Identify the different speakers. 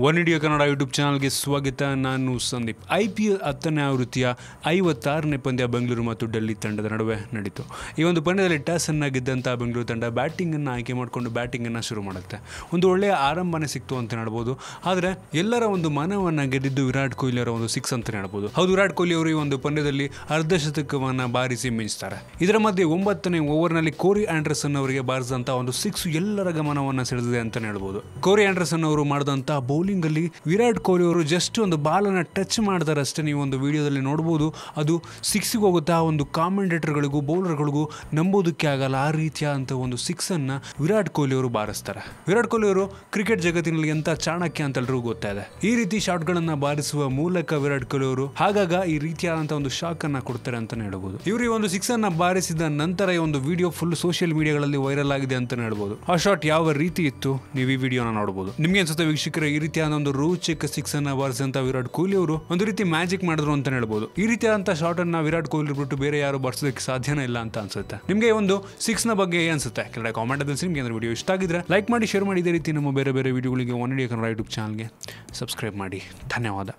Speaker 1: One India Kannada YouTube ಚಾನಲ್ಗೆ ಸ್ವಾಗತ. ನಾನು ಸಂದೀಪ್. IPL 10ನೇ ಆವೃತ್ತಿಯ 56ನೇ ಪಂದ್ಯ ಬೆಂಗಳೂರು ಮತ್ತು ಡೆಲ್ಲಿ ತಂಡದ ನಡುವೆ ನಡೀತು. ಈ ಒಂದು ಪಂದ್ಯದಲ್ಲಿ ಟಾಸ್ ಅನ್ನು ಗೆದ್ದಂಥ ಬೆಂಗಳೂರು ತಂಡ ಬ್ಯಾಟಿಂಗನ್ನು ಆಯ್ಕೆ ಮಾಡಿಕೊಂಡು ಬ್ಯಾಟಿಂಗನ್ನು ಶುರು ಮಾಡುತ್ತೆ. ಒಂದು ಒಳ್ಳೆಯ ಆರಂಭನೆ ಸಿಕ್ತು ಅಂತ ಹೇಳ್ಬೋದು. ಆದರೆ ಎಲ್ಲರ ಒಂದು ಮನವನ್ನು ಗೆದ್ದಿದ್ದು ವಿರಾಟ್ ಕೊಹ್ಲಿ ಅವರ ಒಂದು 6 ಅಂತ ಹೇಳ್ಬೋದು. ಹೌದು, ವಿರಾಟ್ ಕೊಹ್ಲಿ ಅವರು ಈ ಒಂದು ಪಂದ್ಯದಲ್ಲಿ ಅರ್ಧಶತಕವನ್ನು ಬಾರಿಸಿ ಮಿಂಚ್ತಾರೆ. ಇದರ ಮಧ್ಯೆ 9ನೇ ಓವರ್ನಲ್ಲಿ ಕೋರಿ ಆಂಡರ್ಸನ್ ಅವರಿಗೆ ಬಾರಿಸಿದಂಥ ಒಂದು 6 ಎಲ್ಲರ ಗಮನವನ್ನು ಸೆಳೆದಿದೆ ಅಂತ ಹೇಳ್ಬೋದು. ಕೋರಿ ಆಂಡರ್ಸನ್ ಅವರು ಮಾಡಿದಂಥ ಬೌಲಿಂಗ್ ಅಲ್ಲಿ ವಿರಾಟ್ ಕೊಹ್ಲಿ ಅವರು ಜಸ್ಟ್ ಒಂದು ಬಾಲನ್ನು ಟಚ್ ಮಾಡ್ತಾರೆ ಅಷ್ಟೇ. ನೀವು ಒಂದು ವಿಡಿಯೋದಲ್ಲಿ ನೋಡ್ಬೋದು, ಅದು 6ಗೆ ಹೋಗುತ್ತೆ. ಆ ಒಂದು ಕಾಮೆಂಟೇಟರ್ಗಳಿಗೂ ಬೌಲರ್ಗಳಿಗೂ ನಂಬೋದಕ್ಕೆ ಆಗಲ್ಲ. ಆ ರೀತಿಯಾದಂಥ ಒಂದು 6 ಅನ್ನು ವಿರಾಟ್ ಕೊಹ್ಲಿ ಅವರು ಬಾರಿಸ್ತಾರೆ. ವಿರಾಟ್ ಕೊಹ್ಲಿ ಅವರು ಕ್ರಿಕೆಟ್ ಜಗತ್ತಿನಲ್ಲಿ ಎಂಥ ಚಾಣಕ್ಯ ಅಂತ ಎಲ್ಲರಿಗೂ ಗೊತ್ತಾಯಿದೆ. ಈ ರೀತಿ ಶಾಟ್ಗಳನ್ನು ಬಾರಿಸುವ ಮೂಲಕ ವಿರಾಟ್ ಕೊಹ್ಲಿ ಅವರು ಆಗಾಗ ಈ ರೀತಿಯಾದಂಥ ಒಂದು ಶಾಕ್ ಅನ್ನ ಕೊಡ್ತಾರೆ ಅಂತ ಹೇಳ್ಬೋದು. ಇವರು ಈ ಒಂದು 6 ಅನ್ನ ಬಾರಿಸಿದ ನಂತರ ಈ ಒಂದು ವಿಡಿಯೋ ಫುಲ್ ಸೋಷಿಯಲ್ ಮೀಡಿಯಾಗಳಲ್ಲಿ ವೈರಲ್ ಆಗಿದೆ ಅಂತ ಹೇಳ್ಬೋದು. ಆ ಶಾಟ್ ಯಾವ ರೀತಿ ಇತ್ತು ನೀವು ಈ ವಿಡಿಯೋನ ನೋಡಬಹುದು. ನಿಮ್ಗೆ ಅನ್ಸುತ್ತೆ ವೀಕ್ಷಕರೇ, ಈ ರೀತಿಯಾದ ಒಂದು ರೋಚಕ 6 ಅನ್ನ ಬಾರಿಸಿದಂತ ವಿರಾಟ್ ಕೊಹ್ಲಿ ಅವರು ಒಂದು ರೀತಿ ಮ್ಯಾಜಿಕ್ ಮಾಡಿದ್ರು ಅಂತ ಹೇಳ್ಬೋದು. ಈ ರೀತಿಯಾದಂತಹ ಶಾಟ್ ಅನ್ನ ವಿರಾಟ್ ಕೊಹ್ಲಿ ಬಿಟ್ಟು ಬೇರೆ ಯಾರು ಬಾರಿಸೋದಕ್ಕೆ ಸಾಧ್ಯನೇ ಇಲ್ಲ ಅಂತ ಅನ್ಸುತ್ತೆ. ನಿಮ್ಗೆ ಒಂದು 6 ನ ಬಗ್ಗೆ ಅನ್ಸುತ್ತೆ ಕೆಳಗಡೆ ಕಾಮೆಂಟ್ ಅಲ್ಲಿ ತಿಳಿಸಿ. ನಿಮ್ಗೆ ವಿಡಿಯೋ ಇಷ್ಟ ಆಗಿದ್ರೆ ಲೈಕ್ ಮಾಡಿ, ಶೇರ್ ಮಾಡಿ. ಇದೇ ರೀತಿ ನಮ್ಮ ಬೇರೆ ಬೇರೆ ವಿಡಿಯೋಗಳಿಗೆ ಒನ್ ಇಂಡಿಯಾ ಕನ್ನಡ ಯೂಟ್ಯೂಬ್ ಚಾನಲ್ಗೆ ಸಬ್ಸ್ಕ್ರೈಬ್ ಮಾಡಿ. ಧನ್ಯವಾದ.